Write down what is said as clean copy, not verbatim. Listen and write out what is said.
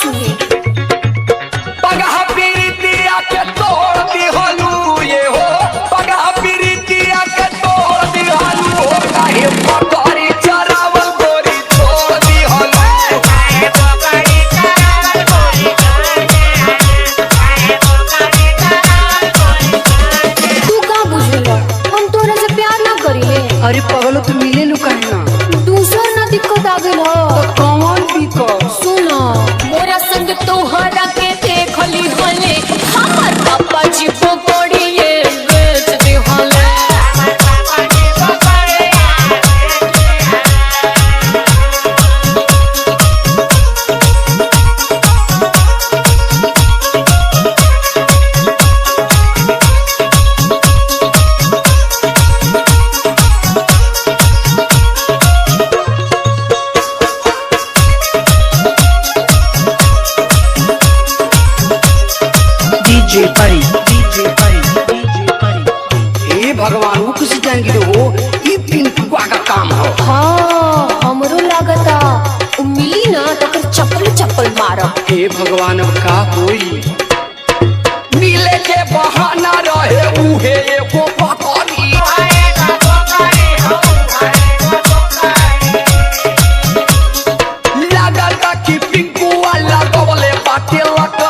सुनी। पगहा पीरितिया के तोड़ दिहलू ये हो, पगहा पीरितिया के तोड़ दिहलू हो, काहे पकड़ी चरावल गोरी छोड़ दिहलू। तू का बुझेला हम तोरा से प्यार ना करिले। अरे पगलो तू मिले नु काहे ना? दूसर ना दिक्कत आ गइल हो। तो कौन दिक्कत? सुनो मोरा संग तोहरा के देखली हले हमर पापा जी पकड़िए बेच दिहले। डीजे परी, डीजे परी, डीजे परी। हे भगवान वो किसी जाएंगे हो, ये पिंटुआ का काम हो। हाँ हमरो लागता उ मिली ना तो फिर चप्पल चप्पल मारब। हे भगवान अब का होई? मिले के बहाना रहे उहे एगो पकड़ी, लागल बा कि पिंकुआ लगवले बाटे लक